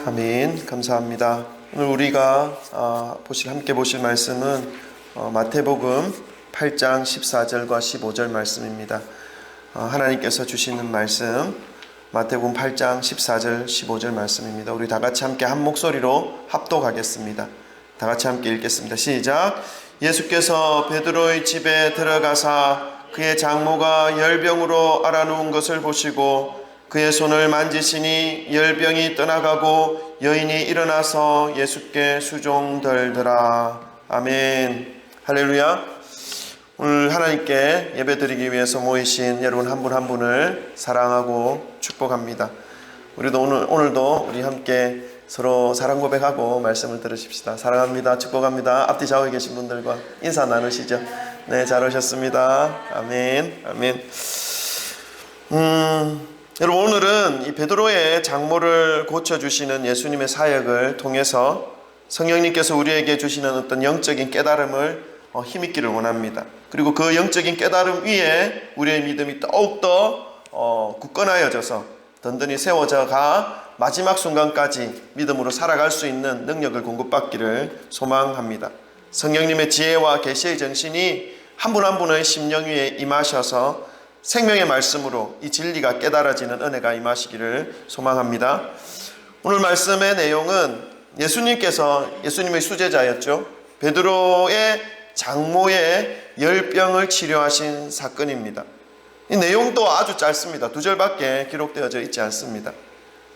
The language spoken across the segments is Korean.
아멘. 감사합니다. 오늘 우리가 함께 보실 말씀은 마태복음 8장 14절과 15절 말씀입니다. 하나님께서 주시는 말씀 마태복음 8장 14절 15절 말씀입니다. 우리 다 같이 함께 한 목소리로 합독하겠습니다. 다 같이 함께 읽겠습니다. 시작. 예수께서 베드로의 집에 들어가사 그의 장모가 열병으로 앓아누운 것을 보시고 그의 손을 만지시니 열병이 떠나가고 여인이 일어나서 예수께 수종들더라. 아멘. 할렐루야. 오늘 하나님께 예배드리기 위해서 모이신 여러분 한 분 한 분을 사랑하고 축복합니다. 우리도 오늘도 우리 함께 서로 사랑 고백하고 말씀을 들으십시다. 사랑합니다. 축복합니다. 앞뒤 좌우에 계신 분들과 인사 나누시죠. 네, 잘 오셨습니다. 아멘. 아멘. 여러분, 오늘은 이 베드로의 장모를 고쳐주시는 예수님의 사역을 통해서 성령님께서 우리에게 주시는 어떤 영적인 깨달음을 힘있기를 원합니다. 그리고 그 영적인 깨달음 위에 우리의 믿음이 더욱더 굳건하여져서 든든히 세워져가 마지막 순간까지 믿음으로 살아갈 수 있는 능력을 공급받기를 소망합니다. 성령님의 지혜와 계시의 정신이 한 분 한 분의 심령 위에 임하셔서 생명의 말씀으로 이 진리가 깨달아지는 은혜가 임하시기를 소망합니다. 오늘 말씀의 내용은 예수님의 수제자였죠. 베드로의 장모의 열병을 치료하신 사건입니다. 이 내용도 아주 짧습니다. 2절밖에 기록되어져 있지 않습니다.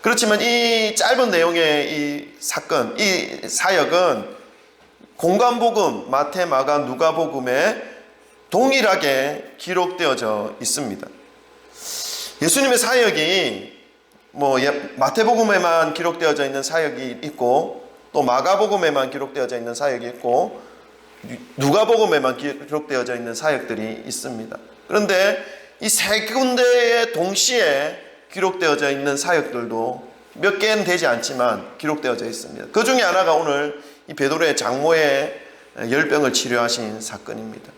그렇지만 이 짧은 내용의 이 사건, 이 사역은 공관복음, 마태, 마가, 누가복음에 동일하게 기록되어져 있습니다. 예수님의 사역이 마태복음에만 기록되어져 있는 사역이 있고 또 마가복음에만 기록되어져 있는 사역이 있고 누가복음에만 기록되어져 있는 사역들이 있습니다. 그런데 이 세 군데에 동시에 기록되어져 있는 사역들도 몇 개는 되지 않지만 기록되어져 있습니다. 그 중에 하나가 오늘 이 베드로의 장모의 열병을 치료하신 사건입니다.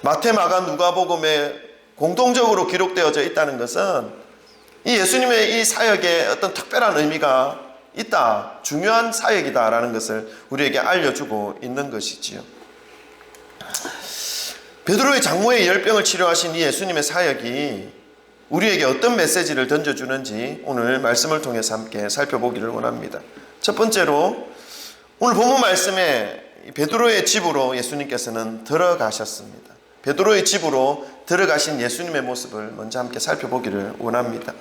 마태, 마가, 누가복음에 공통적으로 기록되어져 있다는 것은 이 예수님의 이 사역에 어떤 특별한 의미가 있다, 중요한 사역이다라는 것을 우리에게 알려주고 있는 것이지요. 베드로의 장모의 열병을 치료하신 이 예수님의 사역이 우리에게 어떤 메시지를 던져주는지 오늘 말씀을 통해서 함께 살펴보기를 원합니다. 첫 번째로 오늘 본문 말씀에 베드로의 집으로 예수님께서는 들어가셨습니다. 베드로의 집으로 들어가신 예수님의 모습을 먼저 함께 살펴보기를 원합니다.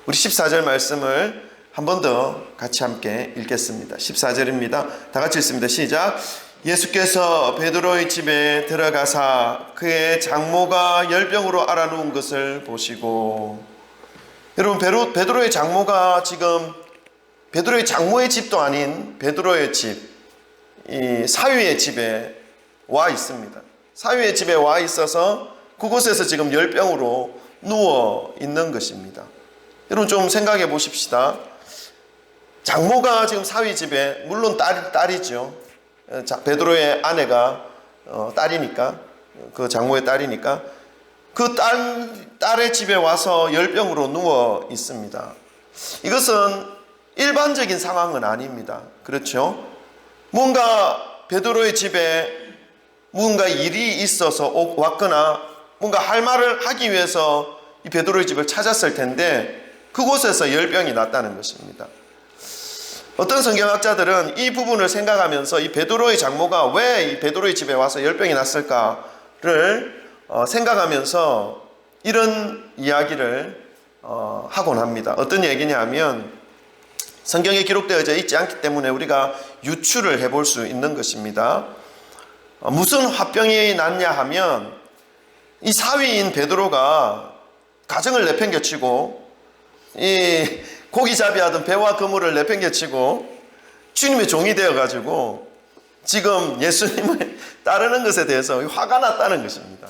우리 14절 말씀을 한 번 더 같이 함께 읽겠습니다. 14절입니다. 다 같이 읽습니다. 시작. 예수께서 베드로의 집에 들어가사 그의 장모가 열병으로 앓아누운 것을 보시고, 여러분, 베드로의 장모가 지금 베드로의 장모의 집도 아닌 베드로의 집, 이 사위의 집에 와 있습니다. 사위의 집에 와 있어서 그곳에서 지금 열병으로 누워 있는 것입니다. 여러분, 좀 생각해 보십시다. 장모가 지금 사위 집에, 물론 딸이죠. 베드로의 아내가 딸이니까, 그 장모의 딸이니까 그 딸의 집에 와서 열병으로 누워 있습니다. 이것은 일반적인 상황은 아닙니다. 그렇죠? 뭔가 베드로의 집에 뭔가 일이 있어서 왔거나 뭔가 할 말을 하기 위해서 이 베드로의 집을 찾았을 텐데 그곳에서 열병이 났다는 것입니다. 어떤 성경학자들은 이 부분을 생각하면서 이 베드로의 장모가 왜 이 베드로의 집에 와서 열병이 났을까를 생각하면서 이런 이야기를 하곤 합니다. 어떤 얘기냐 하면 성경에 기록되어져 있지 않기 때문에 우리가 유추를 해볼 수 있는 것입니다. 무슨 화병이 났냐 하면 이 사위인 베드로가 가정을 내팽개치고 이 고기잡이 하던 배와 그물을 내팽개치고 주님의 종이 되어가지고 지금 예수님을 따르는 것에 대해서 화가 났다는 것입니다.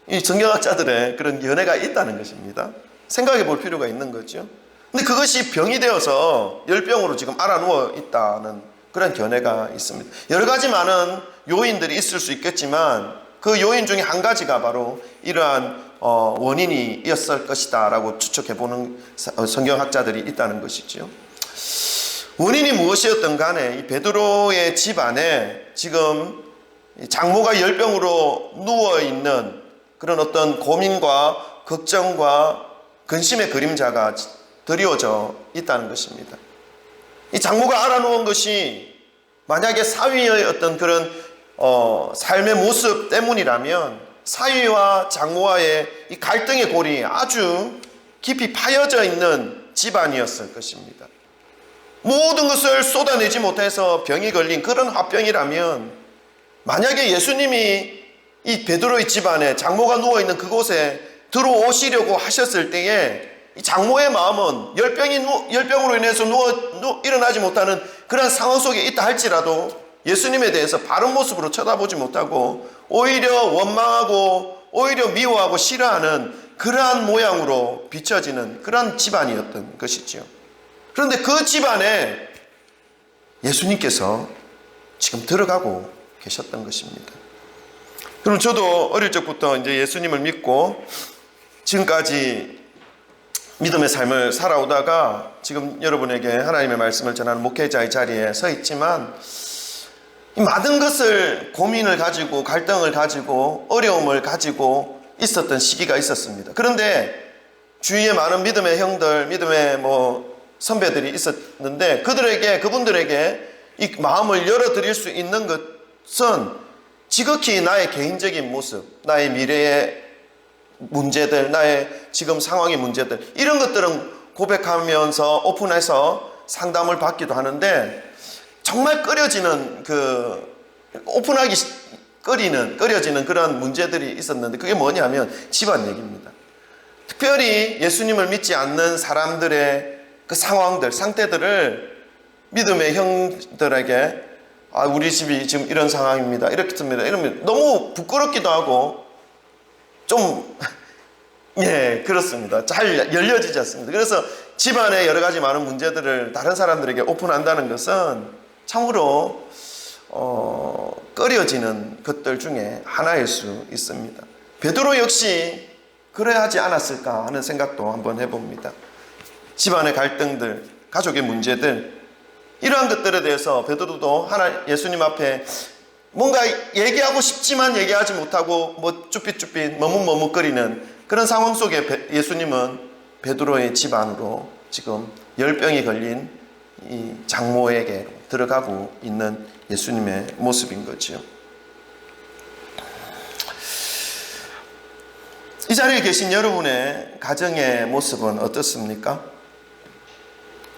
이 성경학자들의 그런 연애가 있다는 것입니다. 생각해 볼 필요가 있는 거죠. 근데 그것이 병이 되어서 열병으로 지금 앓아누워 있다는 그런 견해가 있습니다. 여러 가지 많은 요인들이 있을 수 있겠지만 그 요인 중에 한 가지가 바로 이러한 원인이었을 것이다 라고 추측해보는 성경학자들이 있다는 것이죠. 원인이 무엇이었든 간에 이 베드로의 집 안에 지금 장모가 열병으로 누워있는 그런 어떤 고민과 걱정과 근심의 그림자가 드리워져 있다는 것입니다. 이 장모가 알아놓은 것이 만약에 사위의 어떤 그런 삶의 모습 때문이라면 사위와 장모와의 이 갈등의 골이 아주 깊이 파여져 있는 집안이었을 것입니다. 모든 것을 쏟아내지 못해서 병이 걸린 그런 화병이라면 만약에 예수님이 이 베드로의 집안에 장모가 누워있는 그곳에 들어오시려고 하셨을 때에 이 장모의 마음은 열병으로 인해서 일어나지 못하는 그런 상황 속에 있다 할지라도 예수님에 대해서 바른 모습으로 쳐다보지 못하고 오히려 원망하고 오히려 미워하고 싫어하는 그러한 모양으로 비춰지는 그러한 집안이었던 것이지요. 그런데 그 집안에 예수님께서 지금 들어가고 계셨던 것입니다. 그럼 저도 어릴 적부터 이제 예수님을 믿고 지금까지 믿음의 삶을 살아오다가 지금 여러분에게 하나님의 말씀을 전하는 목회자의 자리에 서 있지만 이 많은 것을 고민을 가지고 갈등을 가지고 어려움을 가지고 있었던 시기가 있었습니다. 그런데 주위에 많은 믿음의 형들, 믿음의 선배들이 있었는데 그분들에게 이 마음을 열어드릴 수 있는 것은 지극히 나의 개인적인 모습, 나의 미래의 문제들, 나의 지금 상황의 문제들, 이런 것들은 고백하면서 오픈해서 상담을 받기도 하는데 정말 꺼려지는 그런 문제들이 있었는데 그게 뭐냐면 집안 얘기입니다. 특별히 예수님을 믿지 않는 사람들의 그 상황들, 상태들을 믿음의 형들에게 우리 집이 지금 이런 상황입니다. 이렇습니다. 이러면 너무 부끄럽기도 하고 좀 그렇습니다. 잘 열려지지 않습니다. 그래서 집안의 여러 가지 많은 문제들을 다른 사람들에게 오픈한다는 것은 참으로 꺼려지는 것들 중에 하나일 수 있습니다. 베드로 역시 그래야 하지 않았을까 하는 생각도 한번 해봅니다. 집안의 갈등들, 가족의 문제들, 이러한 것들에 대해서 베드로도 예수님 앞에 뭔가 얘기하고 싶지만 얘기하지 못하고 쭈삣쭈삣 머뭇머뭇거리는 그런 상황 속에 예수님은 베드로의 집 안으로 지금 열병이 걸린 이 장모에게 들어가고 있는 예수님의 모습인 거지요. 이 자리에 계신 여러분의 가정의 모습은 어떻습니까?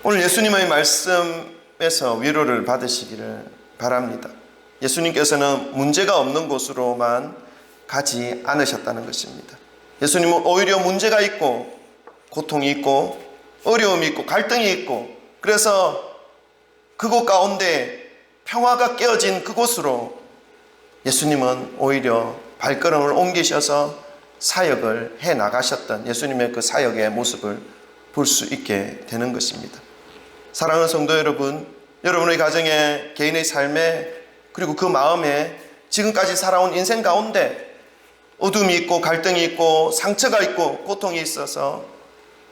오늘 예수님의 말씀에서 위로를 받으시기를 바랍니다. 예수님께서는 문제가 없는 곳으로만 가지 않으셨다는 것입니다. 예수님은 오히려 문제가 있고 고통이 있고 어려움이 있고 갈등이 있고 그래서 그곳 가운데 평화가 깨어진 그곳으로 예수님은 오히려 발걸음을 옮기셔서 사역을 해 나가셨던 예수님의 그 사역의 모습을 볼 수 있게 되는 것입니다. 사랑하는 성도 여러분, 여러분의 가정에, 개인의 삶에, 그리고 그 마음에 지금까지 살아온 인생 가운데 어둠이 있고 갈등이 있고 상처가 있고 고통이 있어서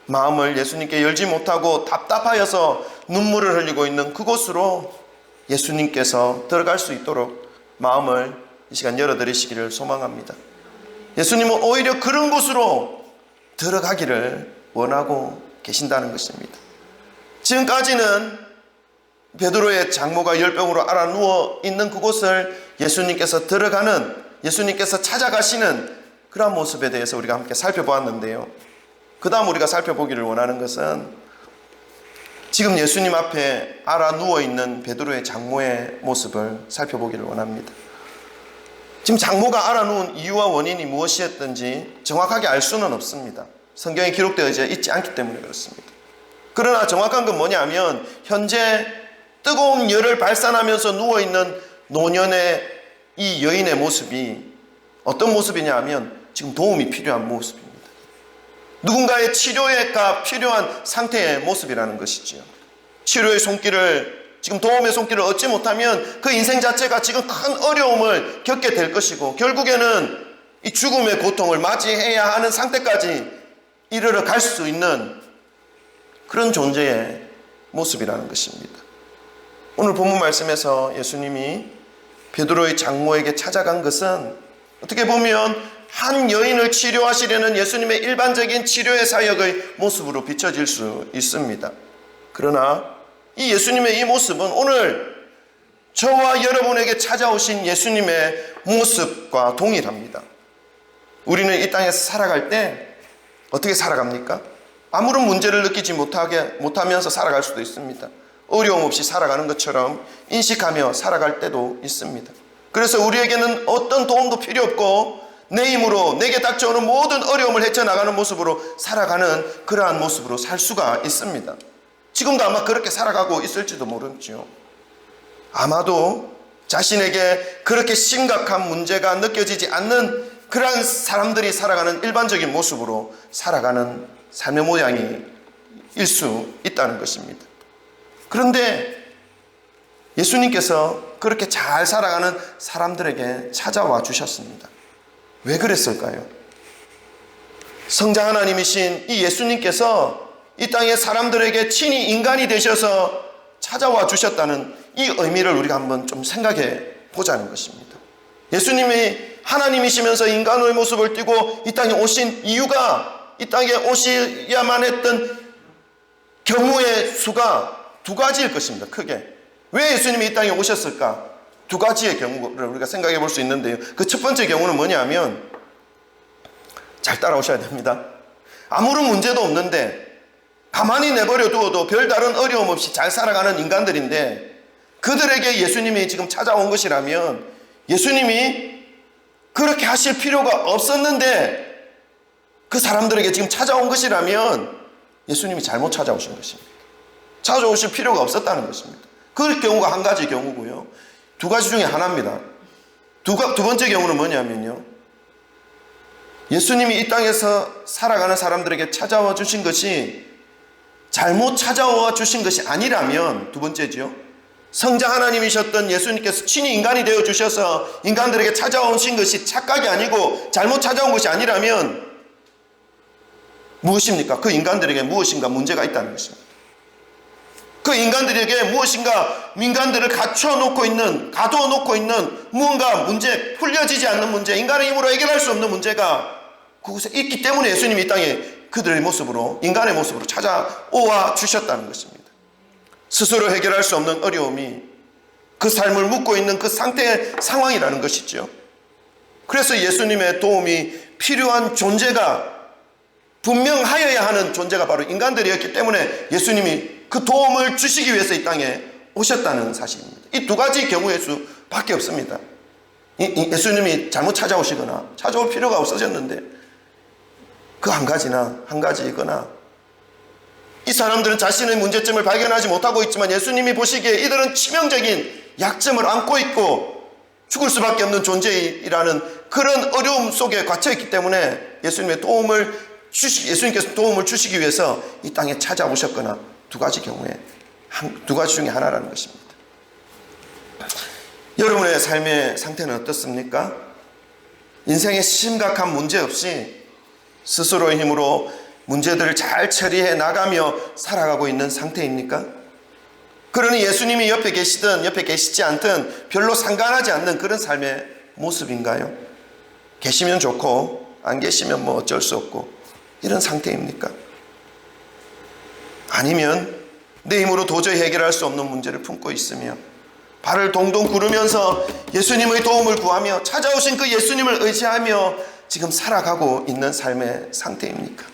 마음을 예수님께 열지 못하고 답답하여서 눈물을 흘리고 있는 그곳으로 예수님께서 들어갈 수 있도록 마음을 이 시간 열어드리시기를 소망합니다. 예수님은 오히려 그런 곳으로 들어가기를 원하고 계신다는 것입니다. 지금까지는 베드로의 장모가 열병으로 앓아 누워 있는 그곳을 예수님께서 들어가는, 예수님께서 찾아가시는 그런 모습에 대해서 우리가 함께 살펴보았는데요. 그 다음 우리가 살펴보기를 원하는 것은 지금 예수님 앞에 앓아 누워 있는 베드로의 장모의 모습을 살펴보기를 원합니다. 지금 장모가 앓아 누운 이유와 원인이 무엇이었든지 정확하게 알 수는 없습니다. 성경에 기록되어 있지 않기 때문에 그렇습니다. 그러나 정확한 건 뭐냐면 현재 뜨거운 열을 발산하면서 누워있는 노년의 이 여인의 모습이 어떤 모습이냐 하면 지금 도움이 필요한 모습입니다. 누군가의 치료가 필요한 상태의 모습이라는 것이지요. 치료의 손길을, 지금 도움의 손길을 얻지 못하면 그 인생 자체가 지금 큰 어려움을 겪게 될 것이고 결국에는 이 죽음의 고통을 맞이해야 하는 상태까지 이르러 갈 수 있는 그런 존재의 모습이라는 것입니다. 오늘 본문 말씀에서 예수님이 베드로의 장모에게 찾아간 것은 어떻게 보면 한 여인을 치료하시려는 예수님의 일반적인 치료의 사역의 모습으로 비춰질 수 있습니다. 그러나 이 예수님의 이 모습은 오늘 저와 여러분에게 찾아오신 예수님의 모습과 동일합니다. 우리는 이 땅에서 살아갈 때 어떻게 살아갑니까? 아무런 문제를 느끼지 못하면서 살아갈 수도 있습니다. 어려움 없이 살아가는 것처럼 인식하며 살아갈 때도 있습니다. 그래서 우리에게는 어떤 도움도 필요 없고 내 힘으로 내게 닥쳐오는 모든 어려움을 헤쳐나가는 모습으로 살아가는 그러한 모습으로 살 수가 있습니다. 지금도 아마 그렇게 살아가고 있을지도 모르죠. 아마도 자신에게 그렇게 심각한 문제가 느껴지지 않는 그러한 사람들이 살아가는 일반적인 모습으로 살아가는 삶의 모양일 수 있다는 것입니다. 그런데 예수님께서 그렇게 잘 살아가는 사람들에게 찾아와 주셨습니다. 왜 그랬을까요? 성자 하나님이신 이 예수님께서 이 땅의 사람들에게 친히 인간이 되셔서 찾아와 주셨다는 이 의미를 우리가 한번 좀 생각해 보자는 것입니다. 예수님이 하나님이시면서 인간의 모습을 띠고 이 땅에 오신 이유가, 이 땅에 오셔야만 했던 경우의 수가 두 가지일 것입니다. 크게. 왜 예수님이 이 땅에 오셨을까? 두 가지의 경우를 우리가 생각해 볼 수 있는데요. 그 첫 번째 경우는 뭐냐면, 잘 따라오셔야 됩니다. 아무런 문제도 없는데 가만히 내버려 두어도 별다른 어려움 없이 잘 살아가는 인간들인데, 그들에게 예수님이 지금 찾아온 것이라면 예수님이 그렇게 하실 필요가 없었는데 그 사람들에게 지금 찾아온 것이라면 예수님이 잘못 찾아오신 것입니다. 찾아오실 필요가 없었다는 것입니다. 그 경우가 한 가지 경우고요. 두 가지 중에 하나입니다. 두 번째 경우는 뭐냐면요, 예수님이 이 땅에서 살아가는 사람들에게 찾아와 주신 것이 잘못 찾아와 주신 것이 아니라면, 두 번째지요, 성자 하나님이셨던 예수님께서 친히 인간이 되어 주셔서 인간들에게 찾아오신 것이 착각이 아니고 잘못 찾아온 것이 아니라면 무엇입니까? 그 인간들에게 무엇인가 문제가 있다는 것입니다. 그 인간들에게 무엇인가 인간들을 가둬놓고 있는 무언가 문제, 풀려지지 않는 문제, 인간의 힘으로 해결할 수 없는 문제가 그곳에 있기 때문에 예수님이 이 땅에 그들의 모습으로, 인간의 모습으로 찾아와 주셨다는 것입니다. 스스로 해결할 수 없는 어려움이 그 삶을 묶고 있는 그 상태의 상황이라는 것이죠. 그래서 예수님의 도움이 필요한 존재가, 분명하여야 하는 존재가 바로 인간들이었기 때문에 예수님이 그 도움을 주시기 위해서 이 땅에 오셨다는 사실입니다. 이 두 가지 경우의 수밖에 없습니다. 예수님이 잘못 찾아오시거나 찾아올 필요가 없어졌는데 그 한 가지이거나, 이 사람들은 자신의 문제점을 발견하지 못하고 있지만 예수님이 보시기에 이들은 치명적인 약점을 안고 있고 죽을 수밖에 없는 존재이라는 그런 어려움 속에 갇혀있기 때문에 예수님께서 도움을 주시기 위해서 이 땅에 찾아오셨거나, 두 가지 중에 하나라는 것입니다. 여러분의 삶의 상태는 어떻습니까? 인생에 심각한 문제 없이 스스로의 힘으로 문제들을 잘 처리해 나가며 살아가고 있는 상태입니까? 그러니 예수님이 옆에 계시든 옆에 계시지 않든 별로 상관하지 않는 그런 삶의 모습인가요? 계시면 좋고 안 계시면 뭐 어쩔 수 없고 이런 상태입니까? 아니면 내 힘으로 도저히 해결할 수 없는 문제를 품고 있으며 발을 동동 구르면서 예수님의 도움을 구하며 찾아오신 그 예수님을 의지하며 지금 살아가고 있는 삶의 상태입니까?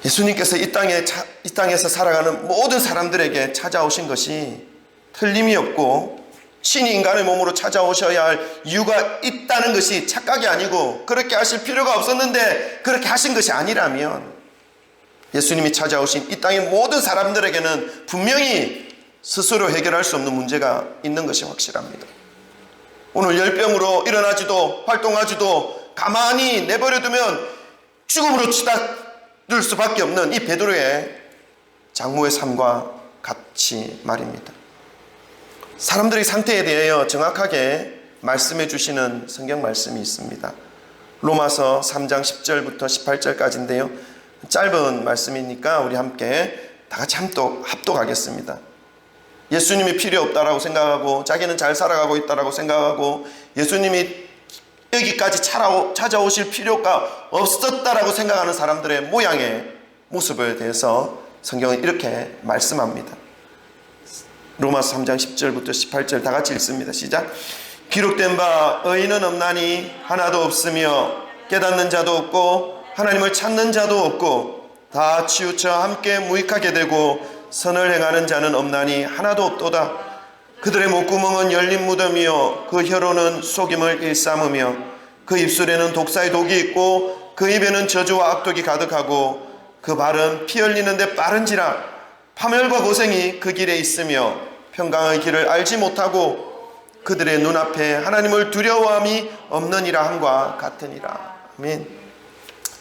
예수님께서 이 땅에서 살아가는 모든 사람들에게 찾아오신 것이 틀림이 없고 신이 인간의 몸으로 찾아오셔야 할 이유가 있다는 것이 착각이 아니고 그렇게 하실 필요가 없었는데 그렇게 하신 것이 아니라면 예수님이 찾아오신 이 땅의 모든 사람들에게는 분명히 스스로 해결할 수 없는 문제가 있는 것이 확실합니다. 오늘 열병으로 일어나지도 활동하지도 가만히 내버려두면 죽음으로 치닫을 수밖에 없는 이 베드로의 장모의 삶과 같이 말입니다. 사람들의 상태에 대하여 정확하게 말씀해 주시는 성경 말씀이 있습니다. 로마서 3장 10절부터 18절까지인데요. 짧은 말씀이니까 우리 함께 다 같이 합독하겠습니다. 예수님이 필요 없다라고 생각하고 자기는 잘 살아가고 있다라고 생각하고 예수님이 여기까지 찾아오실 필요가 없었다라고 생각하는 사람들의 모양의 모습에 대해서 성경은 이렇게 말씀합니다. 로마서 3장 10절부터 18절 다 같이 읽습니다. 시작. 기록된 바 의인은 없나니 하나도 없으며 깨닫는 자도 없고 하나님을 찾는 자도 없고 다 치우쳐 함께 무익하게 되고 선을 행하는 자는 없나니 하나도 없도다. 그들의 목구멍은 열린 무덤이요 그 혀로는 속임을 일삼으며 그 입술에는 독사의 독이 있고 그 입에는 저주와 악독이 가득하고 그 발은 피 흘리는데 빠른지라 파멸과 고생이 그 길에 있으며 평강의 길을 알지 못하고 그들의 눈앞에 하나님을 두려워함이 없느니라 함과 같으니라. 아멘.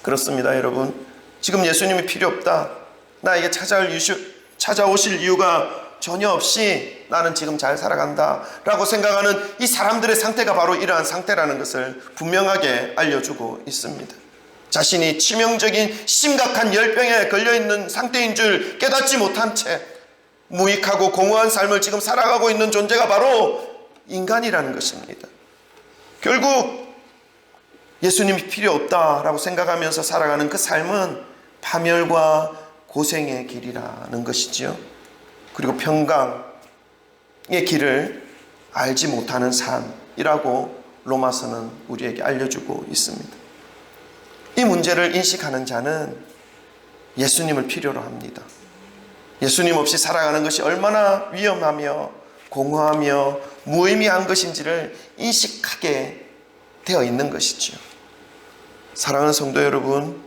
그렇습니다, 여러분. 지금 예수님이 필요 없다, 나에게 찾아오실 이유가 전혀 없이 나는 지금 잘 살아간다 라고 생각하는 이 사람들의 상태가 바로 이러한 상태라는 것을 분명하게 알려주고 있습니다. 자신이 치명적인 심각한 열병에 걸려있는 상태인 줄 깨닫지 못한 채 무익하고 공허한 삶을 지금 살아가고 있는 존재가 바로 인간이라는 것입니다. 결국 예수님이 필요 없다라고 생각하면서 살아가는 그 삶은 파멸과 고생의 길이라는 것이지요. 그리고 평강의 길을 알지 못하는 삶이라고 로마서는 우리에게 알려주고 있습니다. 이 문제를 인식하는 자는 예수님을 필요로 합니다. 예수님 없이 살아가는 것이 얼마나 위험하며 공허하며 무의미한 것인지를 인식하게 되어 있는 것이지요. 사랑하는 성도 여러분,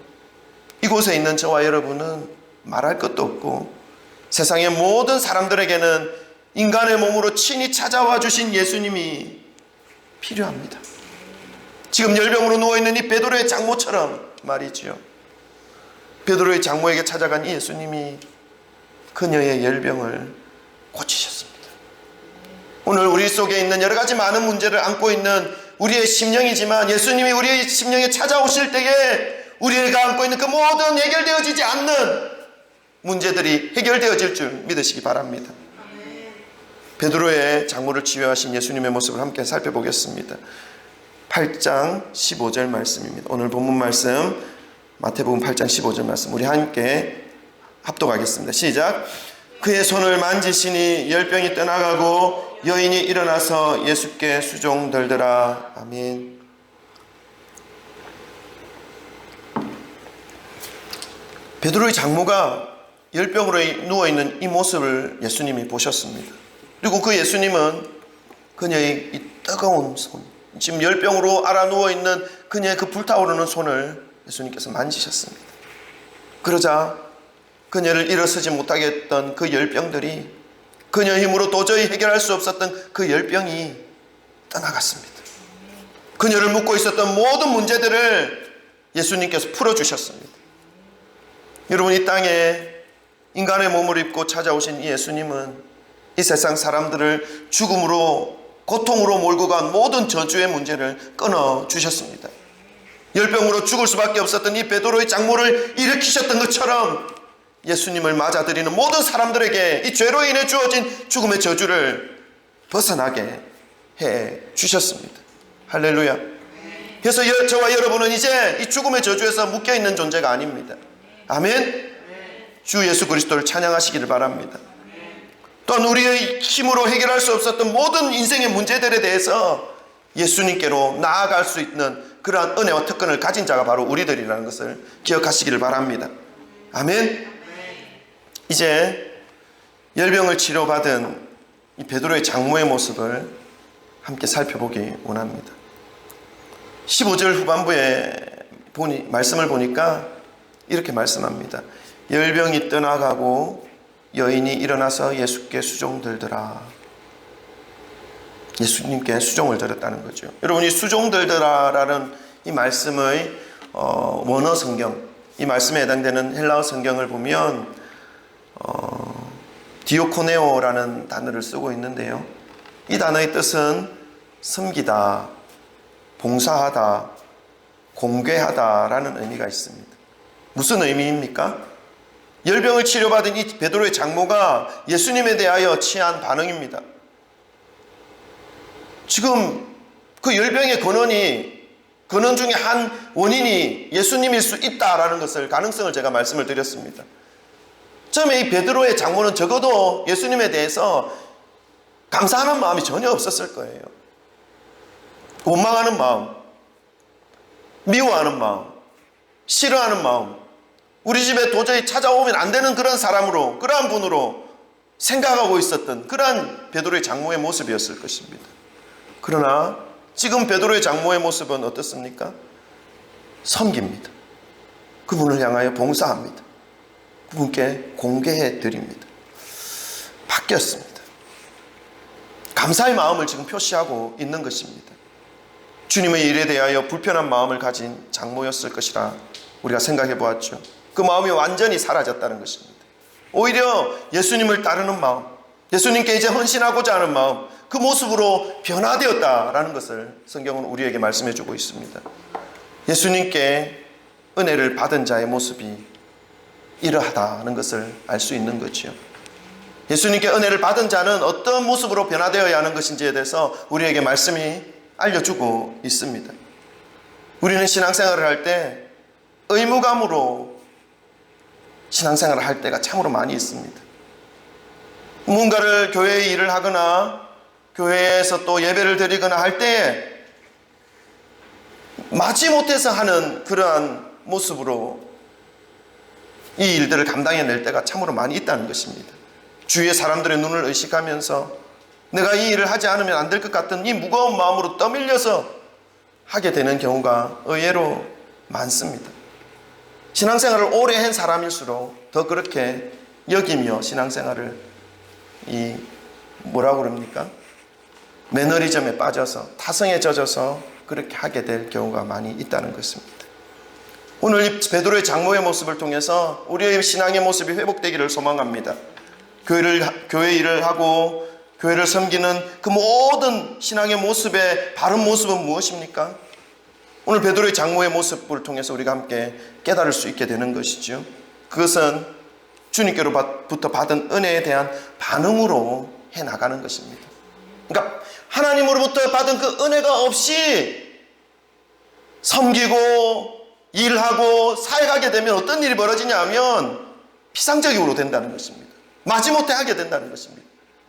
이곳에 있는 저와 여러분은 말할 것도 없고 세상의 모든 사람들에게는 인간의 몸으로 친히 찾아와 주신 예수님이 필요합니다. 지금 열병으로 누워있는 이 베드로의 장모처럼 말이지요. 베드로의 장모에게 찾아간 이 예수님이 그녀의 열병을 고치셨습니다. 오늘 우리 속에 있는 여러 가지 많은 문제를 안고 있는 우리의 심령이지만 예수님이 우리의 심령에 찾아오실 때에 우리가 안고 있는 그 모든 해결되어지지 않는 문제들이 해결되어질 줄 믿으시기 바랍니다. 베드로의 장모를 치유하신 예수님의 모습을 함께 살펴보겠습니다. 8장 15절 말씀입니다. 오늘 본문 말씀 마태복음 8장 15절 말씀 우리 함께 합독하겠습니다. 시작. 그의 손을 만지시니 열병이 떠나가고 여인이 일어나서 예수께 수종들더라. 아멘. 베드로의 장모가 열병으로 누워있는 이 모습을 예수님이 보셨습니다. 그리고 그 예수님은 그녀의 이 뜨거운 손, 지금 열병으로 앓아 누워있는 그녀의 그 불타오르는 손을 예수님께서 만지셨습니다. 그러자 그녀를 일어서지 못하게 했던 그 열병들이, 그녀의 힘으로 도저히 해결할 수 없었던 그 열병이 떠나갔습니다. 그녀를 묶고 있었던 모든 문제들을 예수님께서 풀어주셨습니다. 여러분, 이 땅에 인간의 몸을 입고 찾아오신 이 예수님은 이 세상 사람들을 죽음으로, 고통으로 몰고 간 모든 저주의 문제를 끊어주셨습니다. 열병으로 죽을 수밖에 없었던 이 베드로의 장모를 일으키셨던 것처럼 예수님을 맞아들이는 모든 사람들에게 이 죄로 인해 주어진 죽음의 저주를 벗어나게 해 주셨습니다. 할렐루야. 그래서 저와 여러분은 이제 이 죽음의 저주에서 묶여있는 존재가 아닙니다. 아멘. 주 예수 그리스도를 찬양하시기를 바랍니다. 또한 우리의 힘으로 해결할 수 없었던 모든 인생의 문제들에 대해서 예수님께로 나아갈 수 있는 그러한 은혜와 특권을 가진 자가 바로 우리들이라는 것을 기억하시기를 바랍니다. 아멘. 이제 열병을 치료받은 이 베드로의 장모의 모습을 함께 살펴보기 원합니다. 15절 후반부에 말씀을 보니까 이렇게 말씀합니다. 열병이 떠나가고 여인이 일어나서 예수께 수종들더라. 예수님께 수종을 들었다는 거죠. 여러분, 이 수종들더라라는 이 말씀의 원어 성경, 이 말씀에 해당되는 헬라어 성경을 보면 디오코네오라는 단어를 쓰고 있는데요. 이 단어의 뜻은 섬기다, 봉사하다, 공궤하다라는 의미가 있습니다. 무슨 의미입니까? 열병을 치료받은 이 베드로의 장모가 예수님에 대하여 취한 반응입니다. 지금 그 열병의 근원 중에 한 원인이 예수님일 수 있다라는 가능성을 제가 말씀을 드렸습니다. 처음에 이 베드로의 장모는 적어도 예수님에 대해서 감사하는 마음이 전혀 없었을 거예요. 원망하는 마음, 미워하는 마음, 싫어하는 마음, 우리 집에 도저히 찾아오면 안 되는 그런 사람으로, 그러한 분으로 생각하고 있었던 그러한 베드로의 장모의 모습이었을 것입니다. 그러나 지금 베드로의 장모의 모습은 어떻습니까? 섬깁니다. 그분을 향하여 봉사합니다. 그분께 공개해 드립니다. 바뀌었습니다. 감사의 마음을 지금 표시하고 있는 것입니다. 주님의 일에 대하여 불편한 마음을 가진 장모였을 것이라 우리가 생각해 보았죠. 그 마음이 완전히 사라졌다는 것입니다. 오히려 예수님을 따르는 마음, 예수님께 이제 헌신하고자 하는 마음, 그 모습으로 변화되었다라는 것을 성경은 우리에게 말씀해 주고 있습니다. 예수님께 은혜를 받은 자의 모습이 이러하다는 것을 알 수 있는 거지요. 예수님께 은혜를 받은 자는 어떤 모습으로 변화되어야 하는 것인지에 대해서 우리에게 말씀이 알려주고 있습니다. 우리는 신앙생활을 할 때 의무감으로 신앙생활을 할 때가 참으로 많이 있습니다. 뭔가를 교회의 일을 하거나 교회에서 또 예배를 드리거나 할 때에 마지못해서 하는 그러한 모습으로 이 일들을 감당해낼 때가 참으로 많이 있다는 것입니다. 주위의 사람들의 눈을 의식하면서 내가 이 일을 하지 않으면 안 될 것 같은 이 무거운 마음으로 떠밀려서 하게 되는 경우가 의외로 많습니다. 신앙생활을 오래 한 사람일수록 더 그렇게 여기며 신앙생활을 뭐라고 그럽니까? 매너리즘에 빠져서 타성에 젖어서 그렇게 하게 될 경우가 많이 있다는 것입니다. 오늘 이 베드로의 장모의 모습을 통해서 우리의 신앙의 모습이 회복되기를 소망합니다. 교회 일을 하고 교회를 섬기는 그 모든 신앙의 모습의 바른 모습은 무엇입니까? 오늘 베드로의 장모의 모습을 통해서 우리가 함께 깨달을 수 있게 되는 것이죠. 그것은 주님께로부터 받은 은혜에 대한 반응으로 해나가는 것입니다. 그러니까 하나님으로부터 받은 그 은혜가 없이 섬기고 일하고 사역하게 되면 어떤 일이 벌어지냐 하면 피상적으로 된다는 것입니다. 마지못해 하게 된다는 것입니다.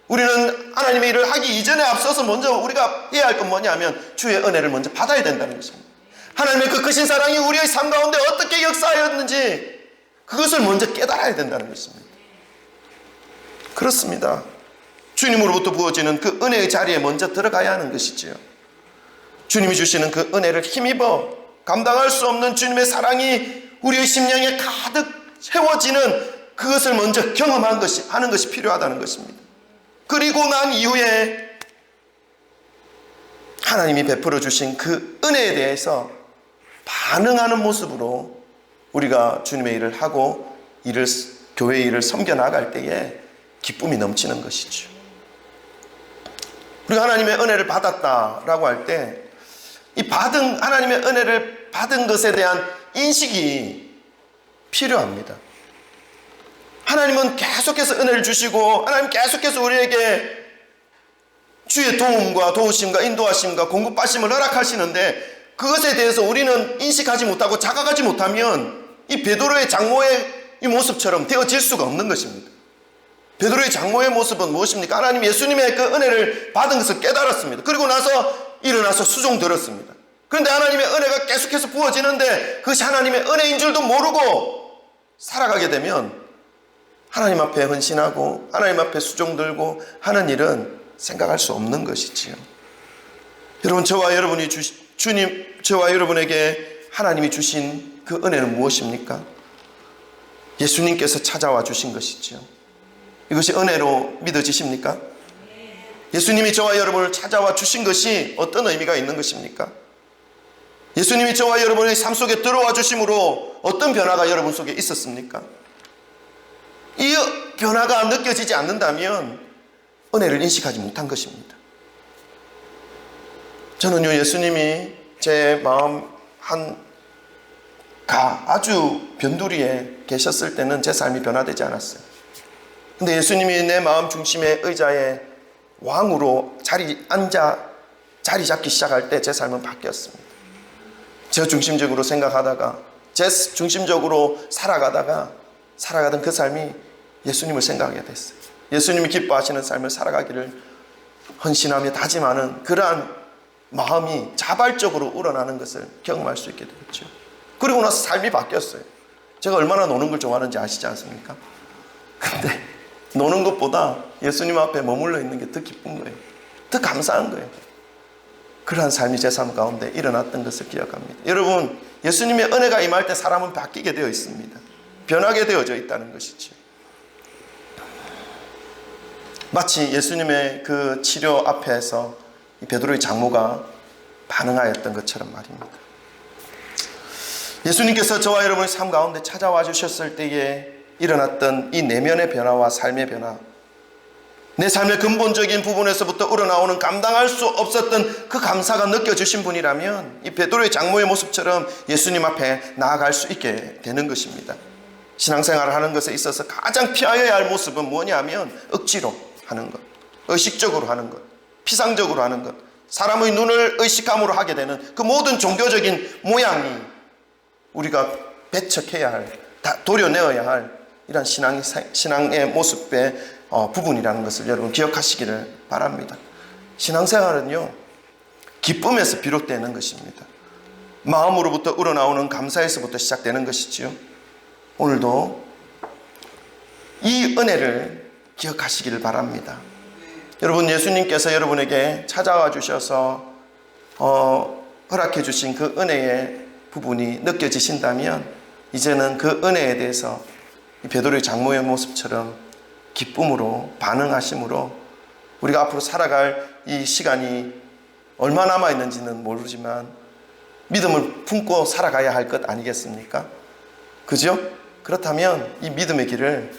우리는 하나님의 일을 하기 이전에 앞서서 먼저 우리가 해야 할 건 뭐냐 하면 주의 은혜를 먼저 받아야 된다는 것입니다. 하나님의 그 크신 사랑이 우리의 삶 가운데 어떻게 역사하였는지 그것을 먼저 깨달아야 된다는 것입니다. 그렇습니다. 주님으로부터 부어지는 그 은혜의 자리에 먼저 들어가야 하는 것이지요. 주님이 주시는 그 은혜를 힘입어 감당할 수 없는 주님의 사랑이 우리의 심령에 가득 채워지는 그것을 먼저 하는 것이 필요하다는 것입니다. 그리고 난 이후에 하나님이 베풀어 주신 그 은혜에 대해서 반응하는 모습으로 우리가 주님의 일을 하고 교회의 일을 섬겨 나갈 때에 기쁨이 넘치는 것이죠. 우리가 하나님의 은혜를 받았다라고 할 때 이 하나님의 은혜를 받은 것에 대한 인식이 필요합니다. 하나님은 계속해서 은혜를 주시고 하나님 계속해서 우리에게 주의 도움과 도우심과 인도하심과 공급하심을 허락하시는데 그것에 대해서 우리는 인식하지 못하고 자각하지 못하면 이 베드로의 장모의 이 모습처럼 되어질 수가 없는 것입니다. 베드로의 장모의 모습은 무엇입니까? 하나님 예수님의 그 은혜를 받은 것을 깨달았습니다. 그리고 나서 일어나서 수종 들었습니다. 그런데 하나님의 은혜가 계속해서 부어지는데 그것이 하나님의 은혜인 줄도 모르고 살아가게 되면 하나님 앞에 헌신하고 하나님 앞에 수종 들고 하는 일은 생각할 수 없는 것이지요. 여러분, 저와 여러분에게 하나님이 주신 그 은혜는 무엇입니까? 예수님께서 찾아와 주신 것이지요. 이것이 은혜로 믿어지십니까? 예수님이 저와 여러분을 찾아와 주신 것이 어떤 의미가 있는 것입니까? 예수님이 저와 여러분의 삶 속에 들어와 주심으로 어떤 변화가 여러분 속에 있었습니까? 이 변화가 느껴지지 않는다면 은혜를 인식하지 못한 것입니다. 저는요, 예수님이 제 마음 아주 변두리에 계셨을 때는 제 삶이 변화되지 않았어요. 근데 예수님이 내 마음 중심의 의자에 왕으로 자리 잡기 시작할 때 제 삶은 바뀌었습니다. 저 중심적으로 생각하다가, 제 중심적으로 살아가던 그 삶이 예수님을 생각하게 됐어요. 예수님이 기뻐하시는 삶을 살아가기를 헌신하며 다짐하는 그러한 마음이 자발적으로 우러나는 것을 경험할 수 있게 되었죠. 그리고 나서 삶이 바뀌었어요. 제가 얼마나 노는 걸 좋아하는지 아시지 않습니까? 근데 노는 것보다 예수님 앞에 머물러 있는 게 더 기쁜 거예요. 더 감사한 거예요. 그러한 삶이 제 삶 가운데 일어났던 것을 기억합니다. 여러분, 예수님의 은혜가 임할 때 사람은 바뀌게 되어 있습니다. 변하게 되어져 있다는 것이죠. 마치 예수님의 그 치료 앞에서 베드로의 장모가 반응하였던 것처럼 말입니다. 예수님께서 저와 여러분의 삶 가운데 찾아와 주셨을 때에 일어났던 이 내면의 변화와 삶의 변화, 내 삶의 근본적인 부분에서부터 우러나오는 감당할 수 없었던 그 감사가 느껴지신 분이라면 이 베드로의 장모의 모습처럼 예수님 앞에 나아갈 수 있게 되는 것입니다. 신앙생활을 하는 것에 있어서 가장 피하여야 할 모습은 뭐냐면 억지로 하는 것, 의식적으로 하는 것, 피상적으로 하는 것, 사람의 눈을 의식함으로 하게 되는 그 모든 종교적인 모양이 우리가 배척해야 할, 다 도려내어야 할 이런 신앙의 모습의 부분이라는 것을 여러분 기억하시기를 바랍니다. 신앙생활은요, 기쁨에서 비롯되는 것입니다. 마음으로부터 우러나오는 감사에서부터 시작되는 것이지요. 오늘도 이 은혜를 기억하시기를 바랍니다. 여러분, 예수님께서 여러분에게 찾아와 주셔서 허락해 주신 그 은혜의 부분이 느껴지신다면 이제는 그 은혜에 대해서 베드로의 장모의 모습처럼 기쁨으로 반응하심으로 우리가 앞으로 살아갈 이 시간이 얼마 남아있는지는 모르지만 믿음을 품고 살아가야 할 것 아니겠습니까? 그죠? 그렇다면 이 믿음의 길을,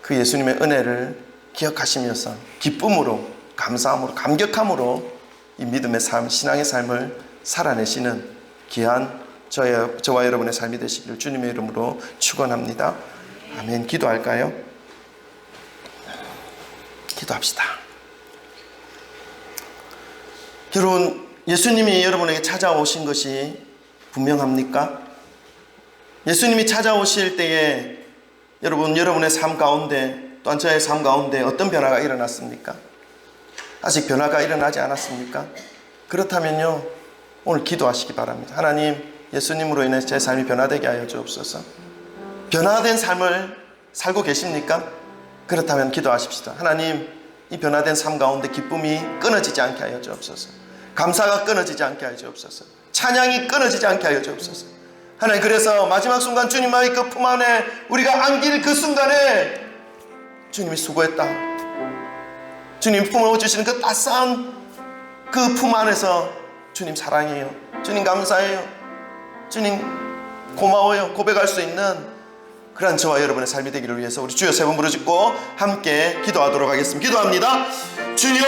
그 예수님의 은혜를 기억하시면서 기쁨으로, 감사함으로, 감격함으로 이 믿음의 삶, 신앙의 삶을 살아내시는 귀한 저와 여러분의 삶이 되시기를 주님의 이름으로 축원합니다. 아멘. 기도할까요? 기도합시다. 여러분, 예수님이 여러분에게 찾아오신 것이 분명합니까? 예수님이 찾아오실 때에 여러분의 삶 가운데, 또한 저의 삶 가운데 어떤 변화가 일어났습니까? 아직 변화가 일어나지 않았습니까? 그렇다면요, 오늘 기도하시기 바랍니다. 하나님, 예수님으로 인해 제 삶이 변화되게 하여 주옵소서. 변화된 삶을 살고 계십니까? 그렇다면 기도하십시다. 하나님, 이 변화된 삶 가운데 기쁨이 끊어지지 않게 하여 주옵소서. 감사가 끊어지지 않게 하여 주옵소서. 찬양이 끊어지지 않게 하여 주옵소서. 하나님, 그래서 마지막 순간 주님의 그 품 안에 우리가 안길 그 순간에 주님이 수고했다, 주님 품을 주시는 그 따스한 그 품 안에서 주님 사랑해요, 주님 감사해요, 주님 고마워요 고백할 수 있는 그런 저와 여러분의 삶이 되기를 위해서 우리 주여 세 번 부르짖고 함께 기도하도록 하겠습니다. 기도합니다. 주여